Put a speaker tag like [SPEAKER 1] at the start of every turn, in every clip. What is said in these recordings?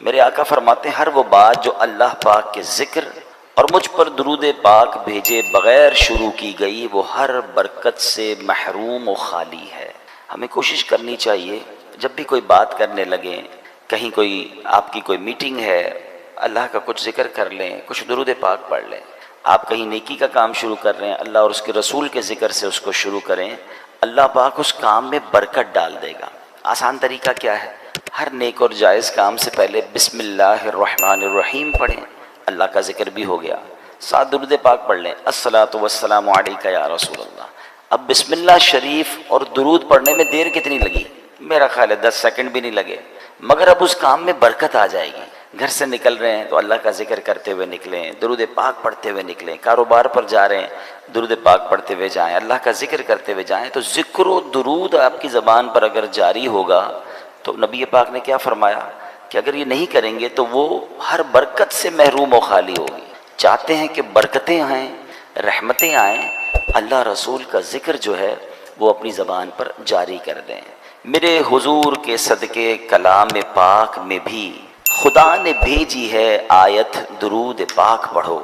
[SPEAKER 1] میرے آقا فرماتے ہیں ہر وہ بات جو اللہ پاک کے ذکر اور مجھ پر درود پاک بھیجے بغیر شروع کی گئی وہ ہر برکت سے محروم و خالی ہے۔ ہمیں کوشش کرنی چاہیے جب بھی کوئی بات کرنے لگیں، کہیں کوئی آپ کی کوئی میٹنگ ہے، اللہ کا کچھ ذکر کر لیں، کچھ درود پاک پڑھ لیں۔ آپ کہیں نیکی کا کام شروع کر رہے ہیں، اللہ اور اس کے رسول کے ذکر سے اس کو شروع کریں، اللہ پاک اس کام میں برکت ڈال دے گا۔ آسان طریقہ کیا ہے؟ ہر نیک اور جائز کام سے پہلے بسم اللہ الرحمن الرحیم پڑھیں، اللہ کا ذکر بھی ہو گیا، ساتھ درود پاک پڑھ لیں، الصلاۃ والسلام علیک یا رسول اللہ۔ اب بسم اللہ شریف اور درود پڑھنے میں دیر کتنی لگی؟ میرا خیال ہے 10 سیکنڈ بھی نہیں لگے، مگر اب اس کام میں برکت آ جائے گی۔ گھر سے نکل رہے ہیں تو اللہ کا ذکر کرتے ہوئے نکلیں، درود پاک پڑھتے ہوئے نکلیں، کاروبار پر جا رہے ہیں درود پاک پڑھتے ہوئے جائیں، اللہ کا ذکر کرتے ہوئے جائیں۔ تو ذکر و درود آپ کی زبان پر اگر جاری ہوگا تو نبی پاک نے کیا فرمایا کہ اگر یہ نہیں کریں گے تو وہ ہر برکت سے محروم و خالی ہوگی۔ چاہتے ہیں کہ برکتیں آئیں، رحمتیں آئیں، اللہ رسول کا ذکر جو ہے وہ اپنی زبان پر جاری کر دیں۔ میرے حضور کے صدقے کلام پاک میں بھی خدا نے بھیجی ہے آیت درود پاک پڑھو،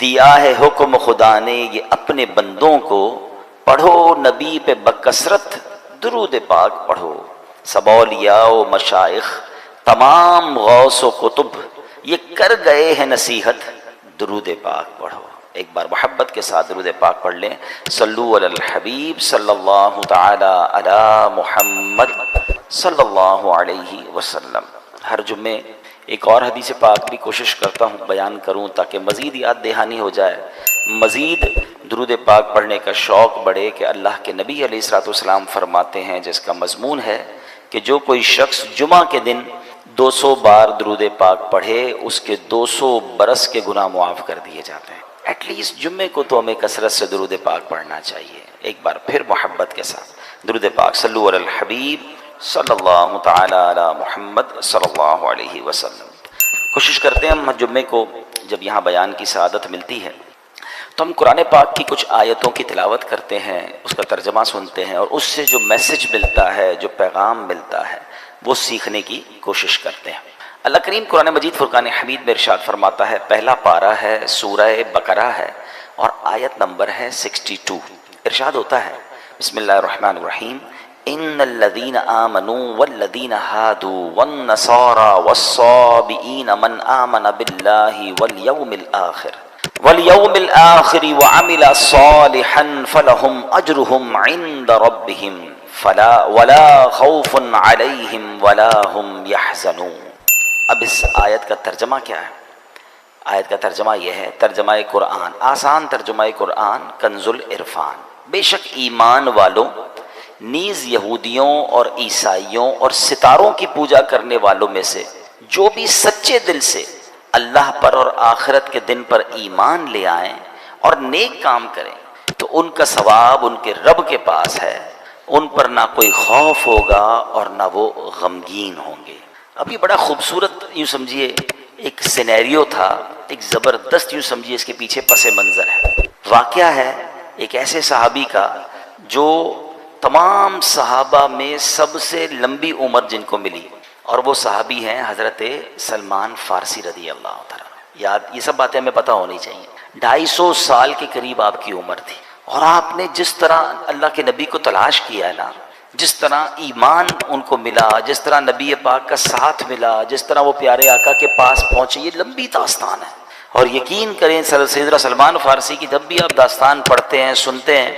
[SPEAKER 1] دیا ہے حکم خدا نے یہ اپنے بندوں کو، پڑھو نبی پہ بکثرت درود پاک پڑھو۔ سب اولیاء و مشائخ تمام غوث و قطب یہ کر گئے ہیں نصیحت، درود پاک پڑھو۔ ایک بار محبت کے ساتھ درود پاک پڑھ لیں، صلو علی الحبیب صلی اللہ تعالی علی محمد صلی اللہ علیہ وسلم۔ ہر جمعے ایک اور حدیث پاک بھی کوشش کرتا ہوں بیان کروں تاکہ مزید یاد دہانی ہو جائے، مزید درود پاک پڑھنے کا شوق بڑھے کہ اللہ کے نبی علیہ الصلوۃ والسلام فرماتے ہیں جس کا مضمون ہے کہ جو کوئی شخص جمعہ کے دن 200 بار درود پاک پڑھے اس کے 200 برس کے گناہ معاف کر دیے جاتے ہیں۔ ایٹ لیسٹ جمعے کو تو ہمیں کثرت سے درود پاک پڑھنا چاہیے۔ ایک بار پھر محبت کے ساتھ درود پاک، صلو علی الحبیب صلی اللہ تعالی علی محمد صلی اللہ علیہ وسلم۔ کوشش کرتے ہیں ہم جمعے کو جب یہاں بیان کی سعادت ملتی ہے تو ہم قرآن پاک کی کچھ آیتوں کی تلاوت کرتے ہیں، اس کا ترجمہ سنتے ہیں اور اس سے جو میسج ملتا ہے، جو پیغام ملتا ہے وہ سیکھنے کی کوشش کرتے ہیں۔ اللہ کریم قرآن مجید فرقان حمید میں ارشاد فرماتا ہے، پہلا پارہ ہے سورہ بقرہ ہے اور آیت نمبر ہے 62۔ ارشاد ہوتا ہے بسم اللہ الرحمن الرحیم، ان الذین آمنوا والذین ہادوا والنصارى والصابئین من آمن باللہ والیوم الآخر وعمل صالحا فلہم اجرہم عند ربہم ولا خوف علیہم ولا ہم یحزنون۔ اب اس آیت کا ترجمہ کیا ہے؟ آیت کا ترجمہ یہ ہے، ترجمہ قرآن، آسان ترجمہ قرآن کنز العرفان، بے شک ایمان والوں نیز یہودیوں اور عیسائیوں اور ستاروں کی پوجا کرنے والوں میں سے جو بھی سچے دل سے اللہ پر اور آخرت کے دن پر ایمان لے آئیں اور نیک کام کریں تو ان کا ثواب ان کے رب کے پاس ہے، ان پر نہ کوئی خوف ہوگا اور نہ وہ غمگین ہوں گے۔ اب یہ بڑا خوبصورت یوں سمجھیے ایک سینیریو تھا، ایک زبردست یوں سمجھیے اس کے پیچھے پس منظر ہے، واقعہ ہے ایک ایسے صحابی کا جو تمام صحابہ میں سب سے لمبی عمر جن کو ملی، اور وہ صحابی ہیں حضرت سلمان فارسی رضی اللہ تعالیٰ۔ یاد یہ سب باتیں ہمیں پتہ ہونی چاہیے۔ 250 سال کے قریب آپ کی عمر تھی، اور آپ نے جس طرح اللہ کے نبی کو تلاش کیا ہے نا، جس طرح ایمان ان کو ملا، جس طرح نبی پاک کا ساتھ ملا، جس طرح وہ پیارے آقا کے پاس پہنچے، یہ لمبی داستان ہے۔ اور یقین کریں سیدنا سلمان فارسی کی جب بھی آپ داستان پڑھتے ہیں سنتے ہیں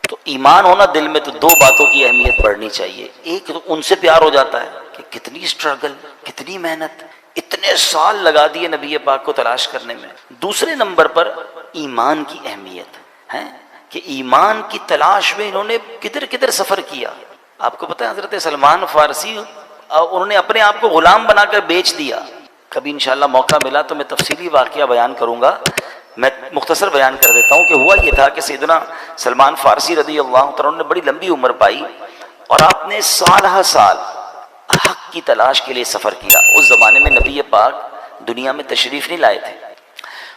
[SPEAKER 1] تو ایمان ہونا دل میں تو 2 باتوں کی اہمیت بڑھنی چاہیے۔ ایک تو ان سے پیار ہو جاتا ہے کہ کتنی اسٹرگل، کتنی محنت، اتنے سال لگا دیے نبی پاک کو تلاش کرنے میں۔ دوسرے نمبر پر ایمان کی اہمیت ہے کہ ایمان کی تلاش میں انہوں نے کدھر کدھر سفر کیا۔ آپ کو پتہ ہے حضرت سلمان فارسی انہوں نے اپنے آپ کو غلام بنا کر بیچ دیا۔ کبھی انشاءاللہ موقع ملا تو میں تفصیلی واقعہ بیان کروں گا، میں مختصر بیان کر دیتا ہوں کہ ہوا یہ تھا کہ سیدنا سلمان فارسی رضی اللہ تعالیٰ نے بڑی لمبی عمر پائی اور آپ نے سال ہر سال حق کی تلاش کے لیے سفر کیا۔ اس زمانے میں نبی پاک دنیا میں تشریف نہیں لائے تھے،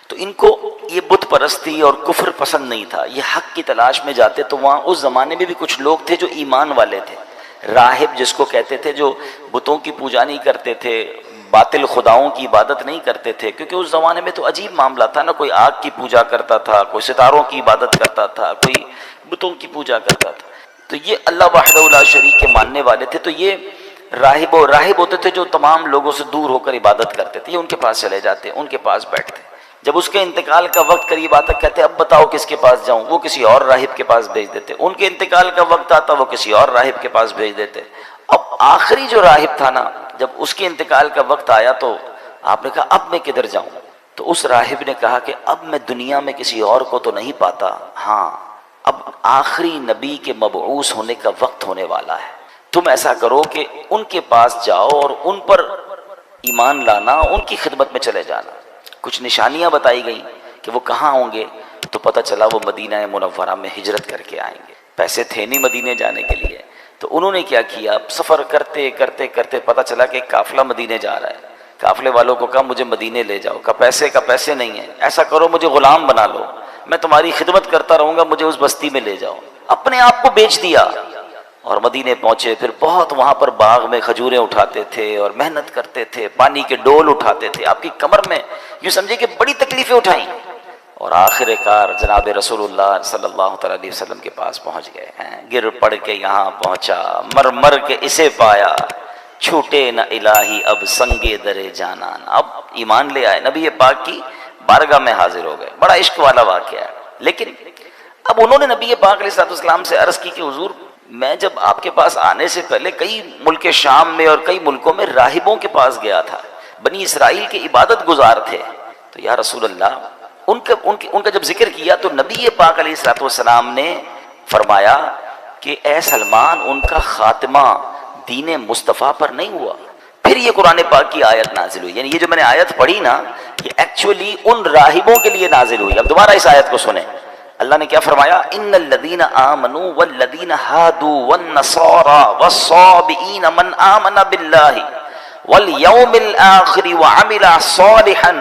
[SPEAKER 1] تو ان کو یہ بت پرستی اور کفر پسند نہیں تھا، یہ حق کی تلاش میں جاتے تو وہاں اس زمانے میں بھی کچھ لوگ تھے جو ایمان والے تھے، راہب جس کو کہتے تھے، جو بتوں کی پوجا نہیں کرتے تھے، باطل خداؤں کی عبادت نہیں کرتے تھے، کیونکہ اس زمانے میں تو عجیب معاملہ تھا نا، کوئی آگ کی پوجا کرتا تھا، کوئی ستاروں کی عبادت کرتا تھا، کوئی بتوں کی پوجا کرتا تھا۔ تو یہ اللہ وحدہ لا شریک کے ماننے والے تھے، تو یہ راہب ہوتے تھے جو تمام لوگوں سے دور ہو کر عبادت کرتے تھے، یہ ان کے پاس چلے جاتے، ان کے پاس بیٹھتے، جب اس کے انتقال کا وقت قریب آتا کہتے اب بتاؤ کس کے پاس جاؤں، وہ کسی اور راہب کے پاس بھیج دیتے، ان کے انتقال کا وقت آتا وہ کسی اور راہب کے پاس بھیج دیتے۔ اب آخری جو راہب تھا نا، جب اس کے انتقال کا وقت آیا تو آپ نے کہا اب میں کدھر جاؤں؟ تو اس راہب نے کہا کہ اب میں دنیا میں کسی اور کو تو نہیں پاتا، ہاں اب آخری نبی کے مبعوث ہونے کا وقت ہونے والا ہے، تم ایسا کرو کہ ان کے پاس جاؤ اور ان پر ایمان لانا، ان کی خدمت میں چلے جانا۔ کچھ نشانیاں بتائی گئیں کہ وہ کہاں ہوں گے، تو پتہ چلا وہ مدینہ منورہ میں ہجرت کر کے آئیں گے، پیسے تھے نہیں مدینے جانے کے لیے، تو انہوں نے کیا کیا، سفر کرتے کرتے کرتے پتہ چلا کہ قافلہ مدینے جا رہا ہے، قافلے والوں کو کہا مجھے مدینے لے جاؤ، کہا پیسے نہیں ہیں، ایسا کرو مجھے غلام بنا لو، میں تمہاری خدمت کرتا رہوں گا، مجھے اس بستی میں لے جاؤ، اپنے آپ کو بیچ دیا اور مدینے پہنچے۔ پھر بہت وہاں پر باغ میں کھجوریں اٹھاتے تھے اور محنت کرتے تھے، پانی کے ڈول اٹھاتے تھے، آپ کی کمر میں یوں سمجھے کہ بڑی تکلیفیں اٹھائیں، اور آخر کار جناب رسول اللہ صلی اللہ تعالیٰ علیہ وسلم کے پاس پہنچ گئے ہیں، گر پڑ کے یہاں پہنچا، مر مر کے اسے پایا، چھوٹے نہ الہی اب سنگے درے جانان، اب ایمان لے آئے، نبی پاک کی بارگاہ میں حاضر ہو گئے، بڑا عشق والا واقعہ ہے۔ لیکن اب انہوں نے نبی پاک علیہ السلام سے عرض کی کہ حضور میں جب آپ کے پاس آنے سے پہلے کئی ملک شام میں اور کئی ملکوں میں راہبوں کے پاس گیا تھا، بنی اسرائیل کے عبادت گزار تھے، تو یا رسول اللہ ان کا جب ذکر کیا تو نبی پاک علیہ السلام نے فرمایا کہ اے سلمان ان کا خاتمہ دین مصطفیٰ پر نہیں ہوا۔ پھر یہ قرآن پاک کی آیت نازل ہوئی، یعنی یہ جو میں نے آیت پڑھی نا، یہ ایکچولی ان راہبوں کے لیے نازل ہوئی۔ اب دوبارہ اس آیت کو سنیں، اللہ نے کیا فرمایا، ان الذین آمنوا والذین ہادوا والنصارى والصابئین من آمن باللہ والیوم الآخر وعمل صالحا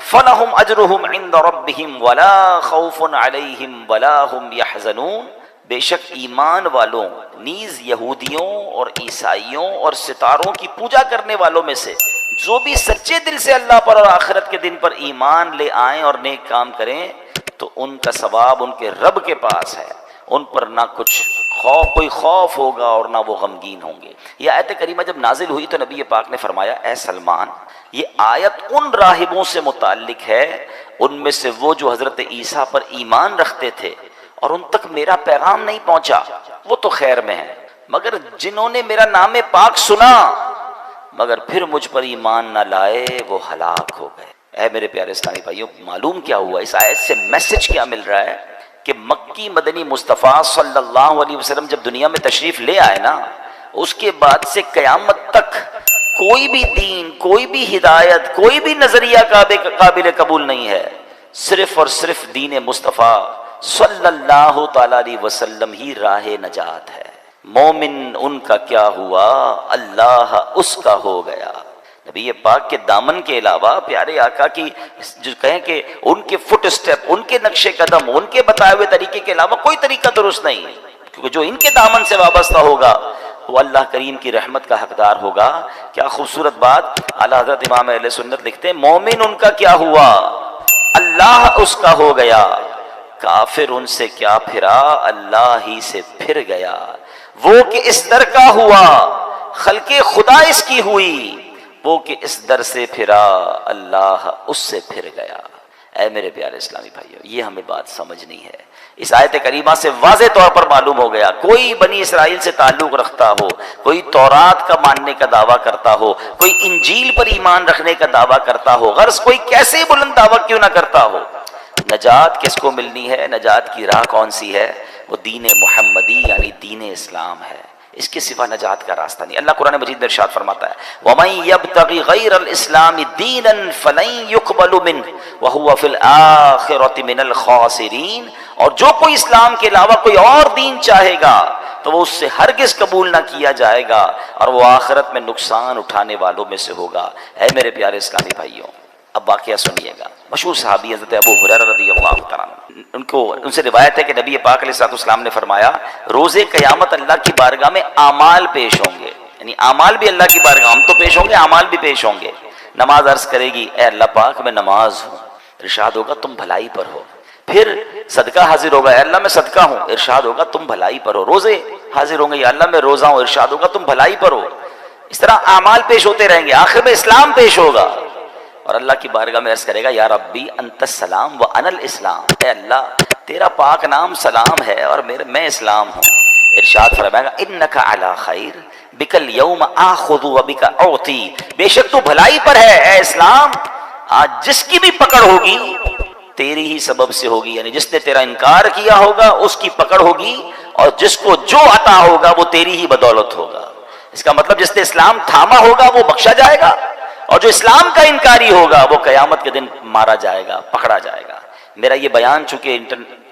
[SPEAKER 1] فلہم اجرہم عند ربہم ولا خوف علیہم ولا ہم یحزنون، بے شک ایمان والوں نیز یہودیوں اور عیسائیوں اور ستاروں کی پوجا کرنے والوں میں سے جو بھی سچے دل سے اللہ پر اور آخرت کے دن پر ایمان لے آئیں اور نیک کام کریں تو ان کا ثواب ان کے رب کے پاس ہے، ان پر نہ کچھ کوئی خوف ہوگا اور نہ وہ غمگین ہوں گے۔ یہ آیت کریمہ جب نازل ہوئی تو نبی پاک نے فرمایا اے سلمان یہ آیت ان راہبوں سے متعلق ہے، ان میں سے وہ جو حضرت عیسیٰ پر ایمان رکھتے تھے اور ان تک میرا پیغام نہیں پہنچا وہ تو خیر میں ہے، مگر جنہوں نے میرا نام پاک سنا مگر پھر مجھ پر ایمان نہ لائے وہ ہلاک ہو گئے۔ اے میرے پیارے اسلامی بھائیوں، معلوم کیا ہوا، اس آیت سے میسج کیا مل رہا ہے کہ مکی مدنی مصطفیٰ صلی اللہ علیہ وسلم جب دنیا میں تشریف لے آئے نا، اس کے بعد سے قیامت تک کوئی بھی دین، کوئی بھی ہدایت، کوئی بھی نظریہ قابل قبول نہیں ہے، صرف اور صرف دین مصطفیٰ صلی اللہ تعالیٰ علیہ وسلم ہی راہ نجات ہے۔ مومن ان کا کیا ہوا، اللہ اس کا ہو گیا۔ نبی پاک کے دامن کے علاوہ پیارے آقا کی جو کہیں کہ ان کے فٹ اسٹیپ، ان کے نقش قدم، ان کے بتائے ہوئے طریقے کے علاوہ کوئی طریقہ درست نہیں، کیونکہ جو ان کے دامن سے وابستہ ہوگا وہ اللہ کریم کی رحمت کا حقدار ہوگا۔ کیا خوبصورت بات، اعلیٰ حضرت امام اہل سنت لکھتے ہیں مومن ان کا کیا ہوا، اللہ اس کا ہو گیا، کافر ان سے کیا پھرا، اللہ ہی سے پھر گیا، وہ کہ اس در کا ہوا خلق خدا اس کی ہوئی، وہ کہ اس در سے پھرا اللہ اس سے پھر گیا۔ اے میرے پیارے اسلامی بھائیو، یہ ہمیں بات سمجھنی ہے۔ اس آیت کریمہ سے واضح طور پر معلوم ہو گیا، کوئی بنی اسرائیل سے تعلق رکھتا ہو، کوئی تورات کا ماننے کا دعویٰ کرتا ہو، کوئی انجیل پر ایمان رکھنے کا دعویٰ کرتا ہو، غرض کوئی کیسے بلند دعویٰ کیوں نہ کرتا ہو، نجات کس کو ملنی ہے، نجات کی راہ کون سی ہے، وہ دین محمدی یعنی دین اسلام ہے، اس کے سوا نجات کا راستہ نہیں۔ اللہ قرآن مجید میں ارشاد فرماتا ہے وَمَن يَبْتَغِ غَيْرَ الْإِسْلَامِ دِينًا فَلَن يُقْبَلَ مِنْهُ وَهُوَ فِي الْآخِرَةِ مِنَ الْخَاسِرِينَ، اور جو کوئی اسلام کے علاوہ کوئی اور دین چاہے گا تو وہ اس سے ہرگز قبول نہ کیا جائے گا اور وہ آخرت میں نقصان اٹھانے والوں میں سے ہوگا۔ اے میرے پیارے اسلامی بھائیوں، اب واقعہ سنیے گا۔ مشہور صحابی حضرت ابو ہریرہ رضی اللہ تعالیٰ عنہ، ان سے روایت ہے کہ نبی پاک علیہ السلام نے فرمایا روز قیامت اللہ کی بارگاہ میں اعمال پیش ہوں گے، یعنی اعمال بھی اللہ کی بارگاہ، ہم تو پیش ہوں گے، اعمال بھی پیش ہوں گے۔ نماز عرض کرے گی اے اللہ پاک میں نماز ہوں، ارشاد ہوگا تم بھلائی پر ہو۔ پھر صدقہ حاضر ہوگا، اے اللہ میں صدقہ ہوں، ارشاد ہوگا تم بھلائی پر ہو۔ روزے حاضر ہوں گے، یا اللہ میں روزہ ہوں، ارشاد ہوگا تم بھلائی پر ہو۔ اس طرح اعمال پیش ہوتے رہیں گے، آخر میں اسلام پیش ہوگا اور اللہ کی بارگاہ میں عرض کرے گا یا ربی انت السلام و انا الاسلام، اے اللہ تیرا پاک نام سلام ہے اور میں اسلام ہوں۔ ارشاد فرمائے گا انک علی خیر بک الیوم آخذ و بک اعطی، بے شک تو بھلائی پر ہے اے اسلام، آج جس کی بھی پکڑ ہوگی تیری ہی سبب سے ہوگی، یعنی جس نے تیرا انکار کیا ہوگا اس کی پکڑ ہوگی، اور جس کو جو عطا ہوگا وہ تیری ہی بدولت ہوگا۔ اس کا مطلب جس نے اسلام تھاما ہوگا وہ بخشا جائے گا، اور جو اسلام کا انکاری ہوگا وہ قیامت کے دن مارا جائے گا، پکڑا جائے گا۔ میرا یہ بیان چونکہ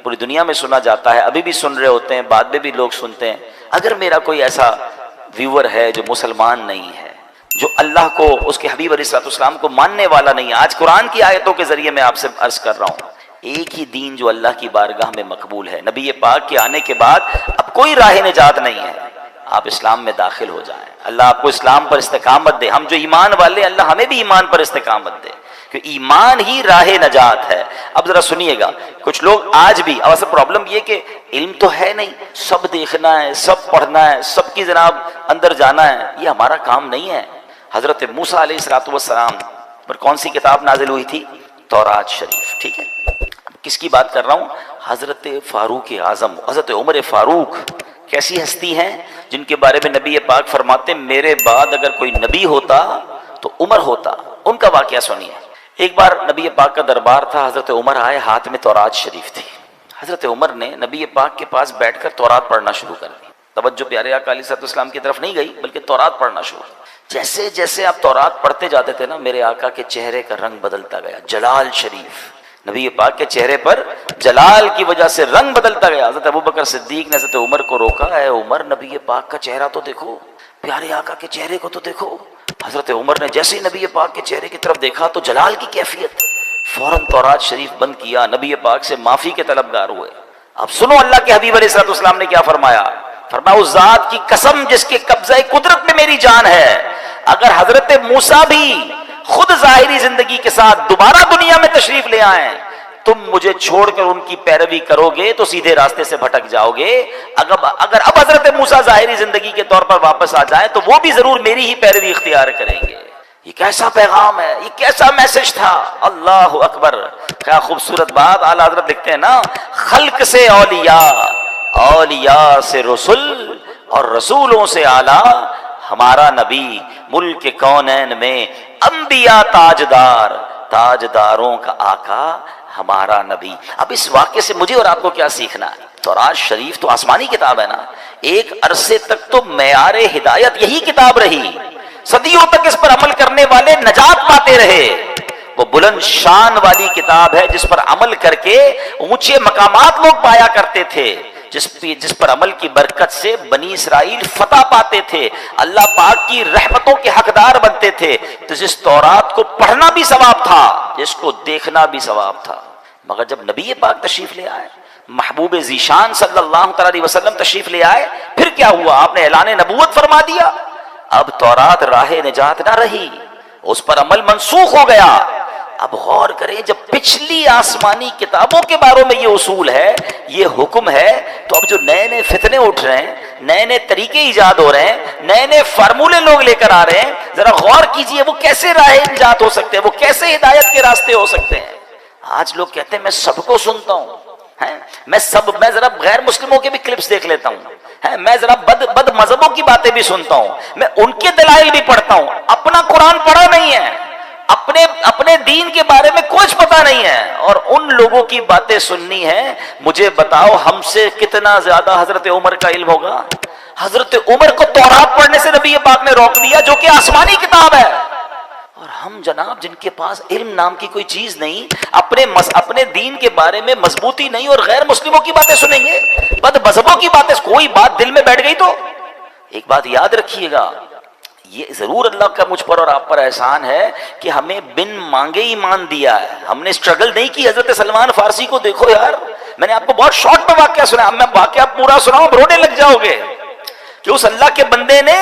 [SPEAKER 1] پوری دنیا میں سنا جاتا ہے، ابھی بھی سن رہے ہوتے ہیں، بعد میں بھی لوگ سنتے ہیں، اگر میرا کوئی ایسا ویور ہے جو مسلمان نہیں ہے، جو اللہ کو، اس کے حبیب علیہ الصلوۃ والسلام کو ماننے والا نہیں ہے، آج قرآن کی آیتوں کے ذریعے میں آپ سے عرض کر رہا ہوں، ایک ہی دین جو اللہ کی بارگاہ میں مقبول ہے، نبی پاک کے آنے کے بعد اب کوئی راہ نجات نہیں ہے، آپ اسلام میں داخل ہو جائیں، اللہ آپ کو اسلام پر استقامت دے، ہم جو ایمان والے ہیں اللہ ہمیں بھی ایمان پر استقامت دے، کہ ایمان ہی راہ نجات ہے۔ اب ذرا سنیے گا، کچھ لوگ آج بھی، اب اصل پرابلم یہ کہ علم تو ہے نہیں، سب دیکھنا ہے، سب پڑھنا ہے، سب کی جناب اندر جانا ہے، یہ ہمارا کام نہیں ہے۔ حضرت موسیٰ علیہ السلام پر کون سی کتاب نازل ہوئی تھی؟ تورات شریف، ٹھیک ہے۔ کس کی بات کر رہا ہوں؟ حضرت فاروق اعظم، حضرت عمر فاروق کیسی ہستی ہیں جن کے بارے میں نبی پاک فرماتے میرے بعد اگر کوئی نبی ہوتا تو عمر ہوتا۔ ان کا واقعہ سنیے۔ ایک بار نبی پاک کا دربار تھا، حضرت عمر آئے، ہاتھ میں تورات شریف تھی۔ حضرت عمر نے نبی پاک کے پاس بیٹھ کر تورات پڑھنا شروع کر دی۔ توجہ پیارے آقا علیہ الصلوۃ والسلام کی طرف نہیں گئی بلکہ تورات پڑھنا شروع۔ جیسے جیسے آپ تورات پڑھتے جاتے تھے نا، میرے آقا کے چہرے کا رنگ بدلتا گیا، جلال شریف، نبی پاک کے چہرے پر جلال کی وجہ سے رنگ بدلتا گیا۔ حضرت ابوبکر صدیق نے حضرت عمر کو روکا، اے عمر نبی پاک کا چہرہ تو دیکھو، پیارے آقا کے چہرے کو تو دیکھو۔ حضرت عمر نے جیسے ہی نبی پاک کے چہرے کی طرف دیکھا تو جلال کی کیفیت، فوراً تورات شریف بند کیا، نبی پاک سے معافی کے طلبگار ہوئے۔ اب سنو اللہ کے حبیب علیہ الصلوۃ والسلام نے کیا فرمایا۔ فرمایا اس ذات کی قسم جس کے قبضہ قدرت میں میری جان ہے، اگر حضرت موسیٰ بھی خود ظاہری زندگی کے ساتھ دوبارہ دنیا میں تشریف لے آئیں، تم مجھے چھوڑ کر ان کی پیروی کرو گے تو سیدھے راستے سے بھٹک جاؤ گے۔ اگر اب حضرت موسیٰ ظاہری زندگی کے طور پر واپس آ جائیں تو وہ بھی ضرور میری ہی پیروی اختیار کریں گے۔ یہ کیسا پیغام ہے، یہ کیسا میسج تھا، اللہ اکبر، کیا خوبصورت بات۔ اعلیٰ حضرت لکھتے ہیں نا، خلق سے اولیاء، اولیاء سے رسول، اور رسولوں سے اعلیٰ ہمارا نبی، ملک کونین میں انبیاء تاجدار، تاجداروں کا آقا ہمارا نبی۔ اب اس واقعے سے مجھے اور آپ کو کیا سیکھنا ہے؟ تورات شریف تو آسمانی کتاب ہے نا، ایک عرصے تک تو معیار ہدایت یہی کتاب رہی، صدیوں تک اس پر عمل کرنے والے نجات پاتے رہے۔ وہ بلند شان والی کتاب ہے جس پر عمل کر کے اونچے مقامات لوگ پایا کرتے تھے، جس پر عمل کی برکت سے بنی اسرائیل فتح پاتے تھے، اللہ پاک کی رحمتوں کے حقدار بنتے تھے۔ تو جس تورات کو پڑھنا بھی ثواب تھا، جس کو دیکھنا بھی ثواب تھا، مگر جب نبی پاک تشریف لے آئے، محبوب ذیشان صلی اللہ علیہ وسلم تشریف لے آئے، پھر کیا ہوا؟ آپ نے اعلان نبوت فرما دیا۔ اب تورات راہ نجات نہ رہی، اس پر عمل منسوخ ہو گیا۔ اب غور کریں، جب پچھلی آسمانی کتابوں کے بارے میں یہ اصول ہے، یہ حکم ہے، تو اب جو نئے نئے فتنے اٹھ رہے ہیں، نئے نئے طریقے ایجاد ہو رہے ہیں، نئے نئے فارمولے لوگ لے کر آ رہے ہیں، ذرا غور کیجئے وہ کیسے راہ نجات ہو سکتے ہیں، وہ کیسے ہدایت کے راستے ہو سکتے ہیں۔ آج لوگ کہتے ہیں میں سب کو سنتا ہوں، میں ذرا غیر مسلموں کے بھی کلپس دیکھ لیتا ہوں، میں ذرا بد مذہبوں کی باتیں بھی سنتا ہوں، میں ان کے دلائل بھی پڑھتا ہوں، اپنا قرآن پڑھا نہیں ہے، اپنے دین کے بارے میں کچھ پتا نہیں ہے، اور ان لوگوں کی باتیں سننی ہے۔ مجھے بتاؤ ہم سے کتنا زیادہ حضرت عمر کا علم ہوگا؟ حضرت عمر کو تورات پڑھنے سے نبی پاک نے روک دیا جو کہ آسمانی کتاب ہے، اور ہم جناب جن کے پاس علم نام کی کوئی چیز نہیں، اپنے دین کے بارے میں مضبوطی نہیں، اور غیر مسلموں کی باتیں سنیں گے، بد مذہبوں کی باتیں۔ کوئی بات دل میں بیٹھ گئی تو ایک بات یاد رکھیے گا، یہ ضرور اللہ کا مجھ پر اور آپ پر احسان ہے کہ ہمیں بن مانگے ایمان دیا ہے، ہم نے اسٹرگل نہیں کی۔ حضرت سلمان فارسی کو دیکھو یار، میں نے آپ کو بہت شارٹ میں واقعہ سنا، اب میں واقعہ پورا سناؤں رونے لگ جاؤ گے، کہ اس اللہ کے بندے نے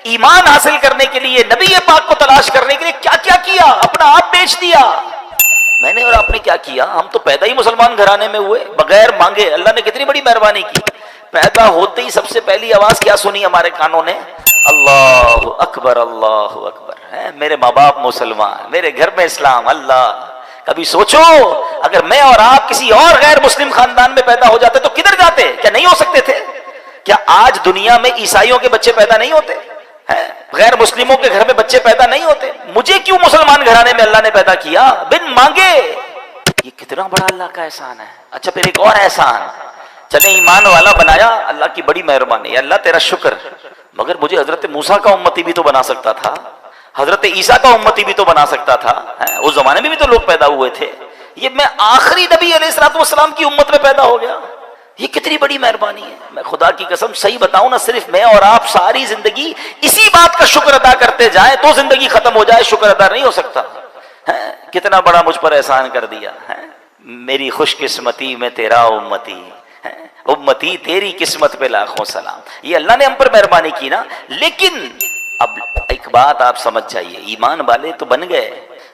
[SPEAKER 1] ایمان حاصل کرنے کے لیے، نبی پاک کو تلاش کرنے کے لیے کیا کیا کیا، اپنا آپ بیچ دیا۔ میں نے اور آپ نے کیا کیا؟ ہم تو پیدا ہی مسلمان گھرانے میں ہوئے، بغیر مانگے۔ اللہ نے کتنی بڑی مہربانی کی، پیدا ہوتے ہی سب سے پہلی آواز کیا سنی ہمارے کانوں نے؟ اللہ اکبر، اللہ اکبر۔ میرے ماں باپ مسلمان، میرے گھر میں اسلام۔ اللہ، کبھی سوچو اگر میں اور آپ کسی اور غیر مسلم خاندان میں پیدا ہو جاتے تو کدھر جاتے؟ کیا نہیں ہو سکتے تھے؟ کیا آج دنیا میں عیسائیوں کے بچے پیدا نہیں ہوتے؟ غیر مسلموں کے گھر میں بچے پیدا نہیں ہوتے؟ مجھے کیوں مسلمان گھرانے میں اللہ نے پیدا کیا بن مانگے؟ یہ کتنا بڑا اللہ کا احسان ہے۔ اچھا پھر ایک اور احسان، چلے ایمان والا بنایا، اللہ کی بڑی مہربانی، اللہ تیرا شکر، مگر مجھے حضرت موسیٰ کا امتی بھی تو بنا سکتا تھا، حضرت عیسیٰ کا امتی بھی تو بنا سکتا تھا۔ اس زمانے میں بھی تو لوگ پیدا ہوئے تھے، یہ میں آخری نبی علیہ الصلوۃ والسلام کی امت میں پیدا ہو گیا۔ یہ کتنی بڑی مہربانی ہے۔ میں خدا کی قسم صحیح بتاؤں نا، صرف میں اور آپ ساری زندگی اسی بات کا شکر ادا کرتے جائیں تو زندگی ختم ہو جائے، شکر ادا نہیں ہو سکتا۔ کتنا بڑا مجھ پر احسان کر دیا، میری خوش قسمتی میں تیرا امتی، امتی تیری قسمت پہ لاکھوں سلام۔ یہ اللہ نے ہم پر مہربانی کی نا۔ لیکن اب ایک بات آپ سمجھ جائیے، ایمان والے تو بن گئے،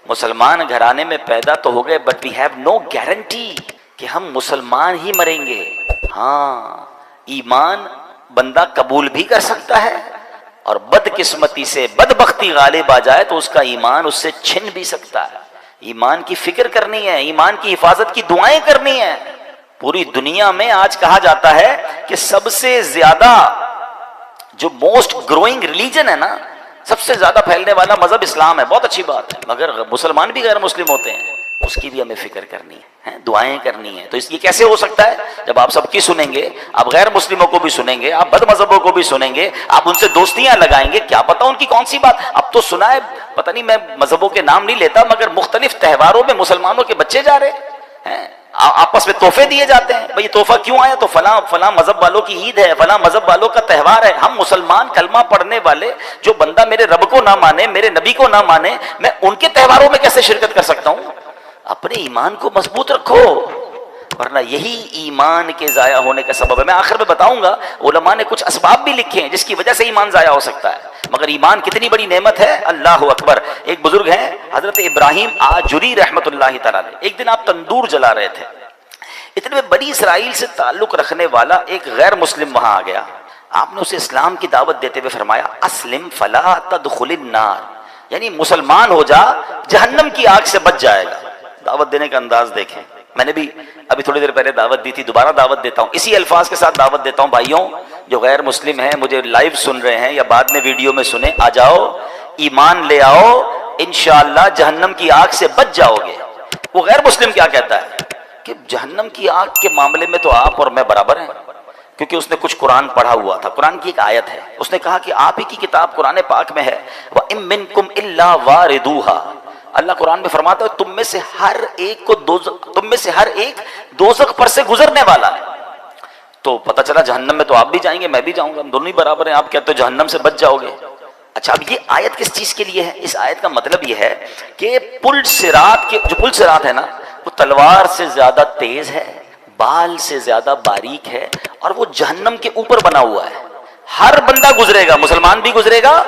[SPEAKER 1] مسلمان گھرانے میں پیدا تو ہو گئے، but we have no guarantee کہ ہم مسلمان ہی مریں گے۔ ہاں، ایمان بندہ قبول بھی کر سکتا ہے، اور بدقسمتی سے بدبختی غالب آ جائے تو اس کا ایمان اس سے چھن بھی سکتا ہے۔ ایمان کی فکر کرنی ہے، ایمان کی حفاظت کی دعائیں کرنی ہیں۔ پوری دنیا میں آج کہا جاتا ہے کہ سب سے زیادہ جو موسٹ گروئنگ ریلیجن ہے نا، سب سے زیادہ پھیلنے والا مذہب اسلام ہے۔ بہت اچھی بات ہے، مگر مسلمان بھی غیر مسلم ہوتے ہیں، اس کی بھی ہمیں فکر کرنی ہے، دعائیں کرنی ہے۔ تو اس یہ کیسے ہو سکتا ہے؟ جب آپ سب کی سنیں گے، آپ غیر مسلموں کو بھی سنیں گے، آپ بد مذہبوں کو بھی سنیں گے، آپ ان سے دوستیاں لگائیں گے، کیا پتا ان کی کون سی بات۔ اب تو سنا ہے، پتہ نہیں، میں مذہبوں کے نام نہیں لیتا، مگر مختلف تہواروں میں مسلمانوں کے بچے جا رہے ہیں، آپس میں تحفے دیے جاتے ہیں۔ بھئی تحفہ کیوں آیا؟ تو فلاں فلاں مذہب والوں کی عید ہے، فلاں مذہب والوں کا تہوار ہے۔ ہم مسلمان کلمہ پڑھنے والے، جو بندہ میرے رب کو نہ مانے، میرے نبی کو نہ مانے، میں ان کے تہواروں میں کیسے شرکت کر سکتا ہوں؟ اپنے ایمان کو مضبوط رکھو، ورنہ یہی ایمان کے ضائع ہونے کا سبب ہے۔ میں آخر میں بتاؤں گا، علماء نے کچھ اسباب بھی لکھے ہیں جس کی وجہ سے ایمان ضائع ہو سکتا ہے، مگر ایمان کتنی بڑی نعمت ہے، اللہ اکبر۔ ایک بزرگ ہیں حضرت ابراہیم آجری رحمۃ اللہ تعالی علیہ، ایک دن آپ تندور جلا رہے تھے، اتنے میں بنی اسرائیل سے تعلق رکھنے والا ایک غیر مسلم وہاں آ گیا۔ آپ نے اسے اسلام کی دعوت دیتے ہوئے فرمایا، اسلم فلا تدخل النار، یعنی مسلمان ہو جا، جہنم کی آگ سے بچ جائے گا۔ دعوت دینے کا انداز دیکھیں۔ میں نے بھی ابھی تھوڑی دیر پہلے دعوت دی تھی، دوبارہ دعوت دیتا ہوں، اسی الفاظ کے ساتھ دعوت دیتا ہوں۔ بھائیوں جو غیر مسلم ہیں، مجھے لائیو سن رہے ہیں یا بعد میں ویڈیو میں سنیں، آ جاؤ، ایمان لے آؤ، انشاءاللہ جہنم کی آگ سے بچ جاؤ گے۔ وہ غیر مسلم کیا کہتا ہے کہ جہنم کی آگ کے معاملے میں تو آپ اور میں برابر ہیں، کیونکہ اس نے کچھ قرآن پڑھا ہوا تھا، قرآن کی ایک آیت ہے، اس نے کہا کہ آپ ہی کی کتاب قرآن پاک میں ہے، وَإِن مِّنكُمْ إِلَّا وَارِدُوهَا، اللہ قرآن میں فرماتا ہے تم میں سے ہر ایک دوزخ پر سے گزرنے والا ہے۔ تو پتہ چلا جہنم میں تو آپ بھی جائیں گے، میں بھی جاؤں گا، ہم دونوں ہی برابر ہیں۔ آپ کہتے ہو جہنم سے بچ جاؤ گے۔ اچھا، اب یہ آیت کس چیز کے لیے ہے؟ اس آیت کا مطلب یہ ہے کہ پل صراط ہے نا، وہ تلوار سے زیادہ تیز ہے، بال سے زیادہ باریک ہے، اور وہ جہنم کے اوپر بنا ہوا ہے۔ ہر بندہ گزرے گا، مسلمان بھی گزرے گا،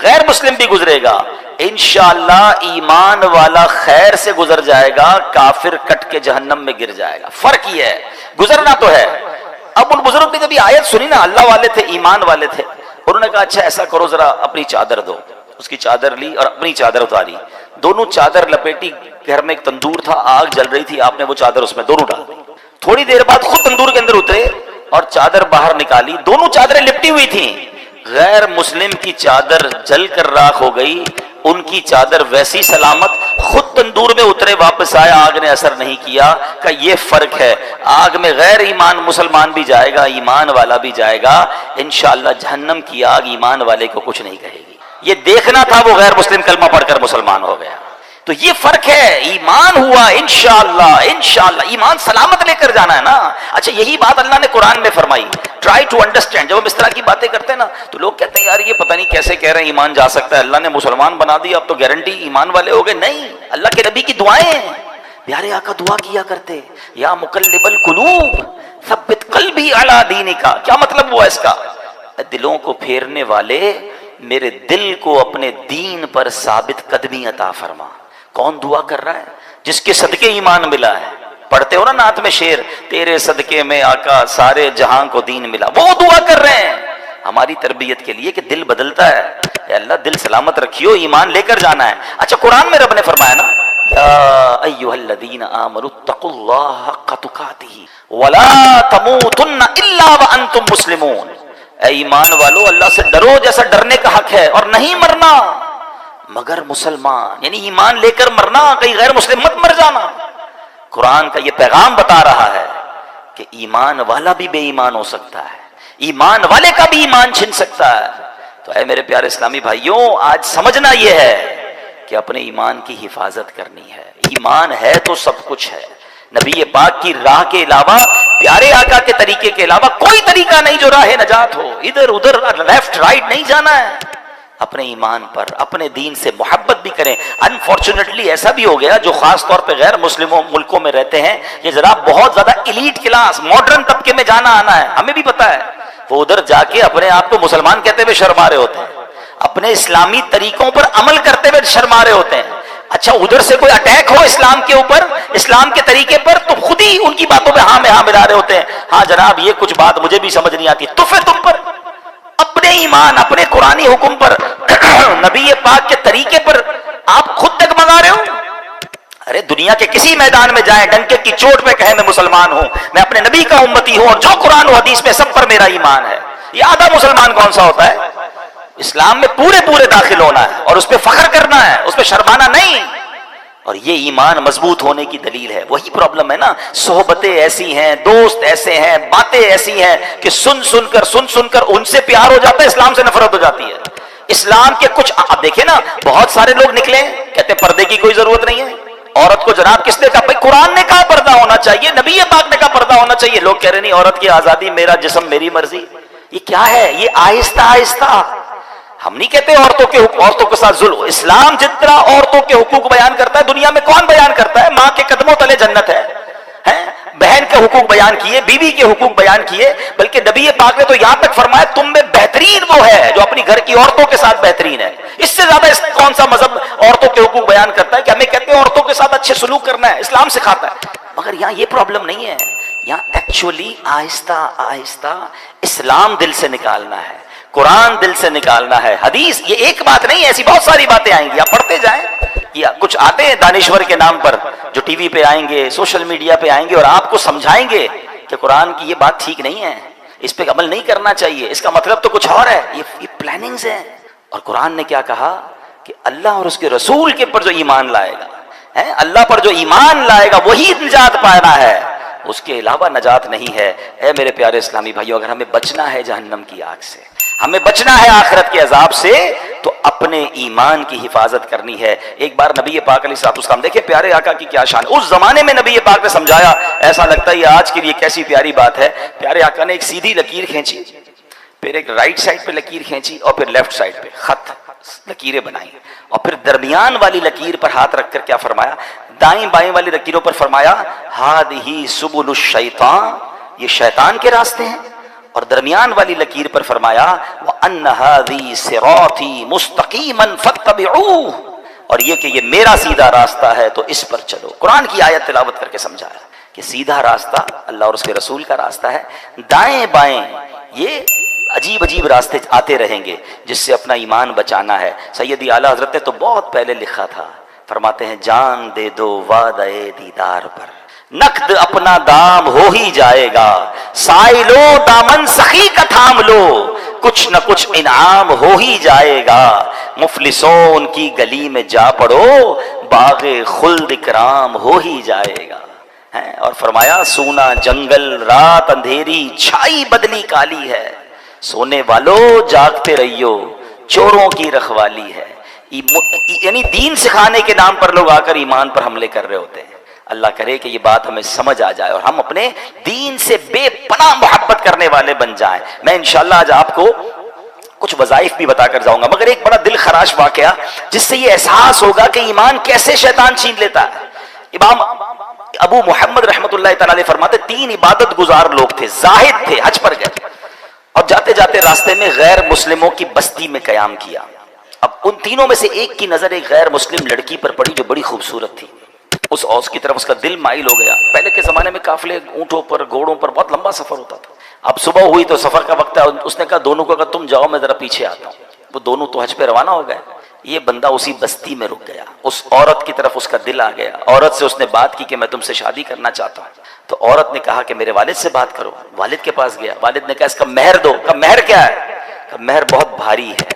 [SPEAKER 1] غیر مسلم بھی گزرے گا، انشاءاللہ ایمان والا خیر سے گزر جائے گا، کافر کٹ کے جہنم میں گر جائے گا۔ فرق یہ ہے، گزرنا تو ہے۔ اب ان بزرگ نے جب یہ آیت سنی نا، اللہ والے تھے، ایمان والے تھے، انہوں نے کہا اچھا ایسا کرو، ذرا اپنی چادر دو۔ اس کی چادر لی اور اپنی چادر اتاری، دونوں چادر لپیٹی، گھر میں ایک تندور تھا، آگ جل رہی تھی، آپ نے وہ چادر اس میں دونوں ڈال دی۔ تھوڑی دیر بعد خود تندور کے اندر اترے اور چادر باہر نکالی، دونوں چادریں لپٹی ہوئی تھیں۔ غیر مسلم کی چادر جل کر راکھ ہو گئی، ان کی چادر ویسی سلامت، خود تندور میں اترے واپس آیا، آگ نے اثر نہیں کیا۔ کہ یہ فرق ہے، آگ میں غیر ایمان مسلمان بھی جائے گا، ایمان والا بھی جائے گا، انشاءاللہ جہنم کی آگ ایمان والے کو کچھ نہیں کہے گی۔ یہ دیکھنا تھا، وہ غیر مسلم کلمہ پڑھ کر مسلمان ہو گیا۔ تو یہ فرق ہے، ایمان ہوا انشاءاللہ ایمان سلامت لے کر جانا ہے نا۔ اچھا، یہی بات اللہ نے قرآن میں فرمائی، ٹرائی ٹو انڈرسٹینڈ۔ جب ہم اس طرح کی باتیں کرتے ہیں نا تو لوگ کہتے ہیں یار یہ پتہ نہیں کیسے کہہ رہے ہیں ایمان جا سکتا ہے، اللہ نے مسلمان بنا دیا، اب تو گارنٹی ایمان والے ہو گئے۔ نہیں، اللہ کے نبی کی دعائیں ہیں، پیارے آقا دعا کیا کرتے، یا مقلب القلوب ثبت قلبی علی دینک۔ کیا مطلب ہوا اس کا؟ دلوں کو پھیرنے والے، میرے دل کو اپنے دین پر ثابت قدمی عطا فرما. کون دعا کر رہا ہے؟ جس کے صدقے ایمان ملا ہے. پڑھتے ہو نا نعت میں شعر، تیرے صدقے میں آقا سارے جہاں کو دین ملا. وہ دعا کر رہے ہیں ہماری تربیت کے لیے کہ دل بدلتا ہے. اے اللہ دل سلامت رکھیو، ایمان لے کر جانا ہے. اچھا قرآن میں رب نے فرمایا نا، یا ایھا الذین آمنوا اتقوا اللہ حق تقاتہ ولا تموتن الا وانتم مسلمون. اے ایمان والو اللہ سے ڈرو جیسا ڈرنے کا حق ہے، اور نہیں مرنا مگر مسلمان، یعنی ایمان لے کر مرنا، کہیں غیر مسلم مت مر جانا. قرآن کا یہ پیغام بتا رہا ہے کہ ایمان والا بھی بے ایمان ہو سکتا ہے، ایمان والے کا بھی ایمان چھن سکتا ہے. تو اے میرے پیارے اسلامی بھائیوں، آج سمجھنا یہ ہے کہ اپنے ایمان کی حفاظت کرنی ہے. ایمان ہے تو سب کچھ ہے. نبی پاک کی راہ کے علاوہ، پیارے آقا کے طریقے کے علاوہ کوئی طریقہ نہیں جو راہ نجات ہو. ادھر ادھر لیفٹ رائٹ نہیں جانا ہے. اپنے ایمان پر، اپنے دین سے محبت بھی کریں. انفارچونیٹلی ایسا بھی ہو گیا جو خاص طور پہ غیر مسلم ملکوں میں رہتے ہیں، یہ ذرا بہت زیادہ ایلیٹ کلاس ماڈرن طبقے میں جانا آنا ہے، ہمیں بھی پتا ہے. وہ ادھر جا کے اپنے آپ کو مسلمان کہتے ہوئے شرما رہے ہوتے ہیں، اپنے اسلامی طریقوں پر عمل کرتے ہوئے شرما رہے ہوتے ہیں. اچھا ادھر سے کوئی اٹیک ہو اسلام کے اوپر، اسلام کے طریقے پر، تو خود ہی ان کی باتوں پہ ہاں میں ہاں ملا رہے ہوتے ہیں. ہاں جناب یہ کچھ بات مجھے بھی سمجھ نہیں آتی. تو پھر تم پر اپنے ایمان، اپنے قرآنی حکم پر، نبی پاک کے طریقے پر آپ خود تک منگا رہے ہو. ارے دنیا کے کسی میدان میں جائیں، ڈنکے کی چوٹ پہ کہیں میں مسلمان ہوں، میں اپنے نبی کا امتی ہوں، اور جو قرآن و حدیث میں سب پر میرا ایمان ہے. یہ آدھا مسلمان کون سا ہوتا ہے؟ اسلام میں پورے داخل ہونا ہے اور اس پہ فخر کرنا ہے، اس پہ شرمانا نہیں. اور یہ ایمان مضبوط ہونے کی دلیل ہے. وہی پرابلم ہے نا، صحبتیں ایسی ہیں، دوست ایسے ہیں، باتیں ایسی ہیں کہ سن سن کر ان سے پیار ہو جاتا ہے، اسلام سے نفرت ہو جاتی ہے. اسلام کے کچھ اب دیکھیں نا، بہت سارے لوگ نکلے کہتے ہیں پردے کی کوئی ضرورت نہیں ہے. عورت کو جناب کس نے کہا؟ بھائی قرآن نے کہا پردہ ہونا چاہیے، نبی پاک نے کہا پردہ ہونا چاہیے. لوگ کہہ رہے نہیں، عورت کی آزادی، میرا جسم میری مرضی. یہ کیا ہے؟ یہ آہستہ آہستہ. ہم نہیں کہتے عورتوں کے ساتھ ظلم. اسلام جتنا عورتوں کے حقوق بیان کرتا ہے دنیا میں کون بیان کرتا ہے؟ ماں کے قدموں تلے جنت ہے. بہن کے حقوق بیان کیے، بیوی کے حقوق بیان کیے، بلکہ نبی پاک نے تو یہاں تک فرمایا تم میں بہترین وہ ہے جو اپنی گھر کی عورتوں کے ساتھ بہترین ہے. اس سے زیادہ کون سا مذہب عورتوں کے حقوق بیان کرتا ہے کہ ہمیں کہتے ہیں عورتوں کے ساتھ اچھے سلوک کرنا ہے، اسلام سکھاتا ہے. مگر یہاں یہ پرابلم نہیں ہے. یہاں ایکچولی آہستہ آہستہ اسلام دل سے نکالنا ہے، قرآن دل سے نکالنا ہے. حدیث یہ ایک بات نہیں، ایسی بہت ساری باتیں آئیں گی، آپ پڑھتے جائیں. یا کچھ آتے ہیں دانشور کے نام پر جو ٹی وی پہ آئیں گے، سوشل میڈیا پہ آئیں گے اور آپ کو سمجھائیں گے کہ قرآن کی یہ بات ٹھیک نہیں ہے، اس پہ عمل نہیں کرنا چاہیے، اس کا مطلب تو کچھ اور ہے. یہ پلاننگز ہیں. اور قرآن نے کیا کہا کہ اللہ اور اس کے رسول کے پر جو ایمان لائے گا، اللہ پر جو ایمان لائے گا وہی نجات پانا ہے، اس کے علاوہ نجات نہیں ہے. اے میرے پیارے اسلامی بھائیو، اگر ہمیں بچنا ہے جہنم کی آگ سے، ہمیں بچنا ہے آخرت کے عذاب سے، تو اپنے ایمان کی حفاظت کرنی ہے. ایک بار نبی پاک علیہ الصلوۃ والسلام، دیکھیں پیارے آقا کی کیا شان. اس زمانے میں نبی پاک نے سمجھایا، ایسا لگتا ہے یہ آج کے لیے کیسی پیاری بات ہے. پیارے آقا نے ایک سیدھی لکیر کھینچی، پھر ایک رائٹ سائڈ پہ لکیر کھینچی، اور پھر لیفٹ سائڈ پہ خط لکیریں بنائی، اور پھر درمیان والی لکیر پر ہاتھ رکھ کر کیا فرمایا؟ دائیں بائیں والی لکیروں پر فرمایا ہذہ سبل الشیطان، یہ شیطان کے راستے ہیں. اور درمیان والی لکیر پر فرمایا وَأَنَّ هَذِهِ صِرَاطِي مُسْتَقِيمًا فَاتَّبِعُوهُ، اور یہ کہ یہ میرا سیدھا راستہ ہے تو اس پر چلو. قرآن کی آیت تلاوت کر کے سمجھایا کہ سیدھا راستہ اللہ اور اس کے رسول کا راستہ ہے، دائیں بائیں یہ عجیب عجیب راستے آتے رہیں گے جس سے اپنا ایمان بچانا ہے. سیدی اعلیٰ حضرت نے تو بہت پہلے لکھا تھا، فرماتے ہیں جان دے دو وعدہ دیدار پر، نقد اپنا دام ہو ہی جائے گا، سائلو دامن سخی کا تھام لو، کچھ نہ کچھ انعام ہو ہی جائے گا، مفلسوں ان کی گلی میں جا پڑو، باغ خلد اکرام ہو ہی جائے گا. اور فرمایا سونا جنگل رات اندھیری چھائی بدلی کالی ہے، سونے والو جاگتے رہیو چوروں کی رکھوالی ہے. یعنی دین سکھانے کے نام پر لوگ آ کر ایمان پر حملے کر رہے ہوتے ہیں. اللہ کرے کہ یہ بات ہمیں سمجھ آ جائے اور ہم اپنے دین سے بے پناہ محبت کرنے والے بن جائیں. میں انشاءاللہ آج آپ کو کچھ وظائف بھی بتا کر جاؤں گا، مگر ایک بڑا دل خراش واقعہ جس سے یہ احساس ہوگا کہ ایمان کیسے شیطان چھین لیتا ہے. امام ابو محمد رحمۃ اللہ تعالی علیہ فرماتے 3 عبادت گزار لوگ تھے، زاہد تھے، حج پر گئے. اور جاتے جاتے راستے میں غیر مسلموں کی بستی میں قیام کیا. اب ان تینوں میں سے ایک کی نظر ایک غیر مسلم لڑکی پر پڑی جو بڑی خوبصورت تھی. اس اوس کی طرف اس کا دل مائل ہو گیا. پہلے کے زمانے میں قافلے اونٹوں پر گھوڑوں پر بہت لمبا سفر ہوتا تھا. اب صبح ہوئی تو سفر کا وقت ہے. اس نے کہا دونوں کو تم جاؤ میں ذرا پیچھے آتا ہوں. وہ دونوں تو حج پہ روانہ ہو گئے. یہ بندہ اسی بستی میں رک گیا. اس عورت کی طرف اس کا دل آ گیا. عورت سے اس نے بات کی کہ میں تم سے شادی کرنا چاہتا ہوں. تو عورت نے کہا کہ میرے والد سے بات کرو. والد کے پاس گیا. والد نے کہا اس کا مہر دو. کہا مہر کیا ہے؟ کہا مہر بہت بھاری ہے.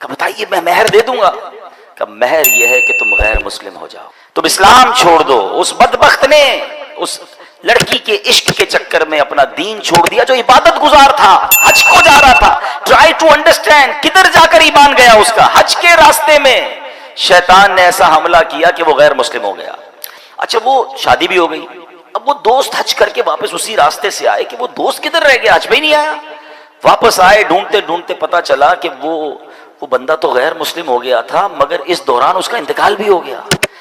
[SPEAKER 1] کہا بتائیے میں مہر دے دوں گا. کہا مہر یہ ہے کہ تم غیر مسلم ہو جاؤ, تم اسلام چھوڑ دو. اس بدبخت نے اس لڑکی کے عشق کے چکر میں اپنا دین چھوڑ دیا جو عبادت گزار تھا, حج کو جا رہا تھا. ٹرائی ٹو انڈرسٹینڈ کدھر جا کر ایمان گیا اس کا. حج کے راستے میں شیطان نے ایسا حملہ کیا کہ وہ غیر مسلم ہو گیا. اچھا وہ شادی بھی ہو گئی. اب وہ دوست حج کر کے واپس اسی راستے سے آئے کہ وہ دوست کدھر رہ گیا, حج پہ ہی نہیں آیا. واپس آئے ڈھونڈتے ڈھونڈتے پتا چلا کہ وہ بندہ تو غیر مسلم ہو گیا تھا مگر اس دوران اس کا انتقال بھی ہو گیا.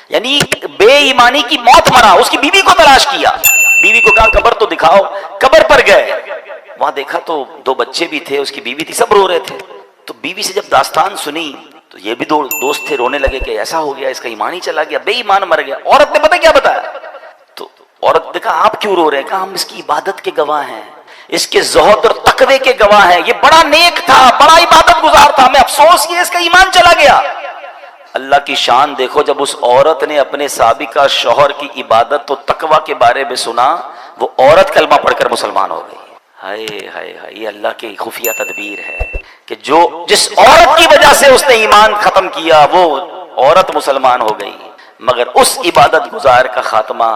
[SPEAKER 1] یعنی بے ایمانی کی موت مرا. اس کی بیوی کو تلاش کیا. بیوی کو کہا قبر تو دکھاؤ. قبر پر گئے. وہاں دیکھا تو 2 بچے بھی تھے, اس کی بیوی تھی, سب رو رہے تھے. تو بیوی سے جب داستان سنی تو یہ بھی 2 دوست تھے, رونے لگے کہ ایسا ہو گیا, اس کا ایمان ہی چلا گیا, بے ایمان مر گیا. عورت نے پتہ کیا بتایا؟ تو عورت نے کہا آپ کیوں رو رہے ہیں؟ کہا ہم اس کی عبادت کے گواہ ہیں, اس کے زہد اور تقوی کے گواہ ہیں. یہ بڑا نیک تھا, بڑا عبادت گزار تھا, ہمیں افسوس یہ اس کا ایمان چلا گیا. اللہ کی شان دیکھو, جب اس عورت نے اپنے سابقہ شوہر کی عبادت و تقوی کے بارے میں سنا, وہ عورت کلمہ پڑھ کر مسلمان ہو گئی. ہائے ہائے ہائے, یہ اللہ کی خفیہ تدبیر ہے کہ جس عورت کی وجہ سے اس نے ایمان ختم کیا وہ عورت مسلمان ہو گئی, مگر اس عبادت گزار کا خاتمہ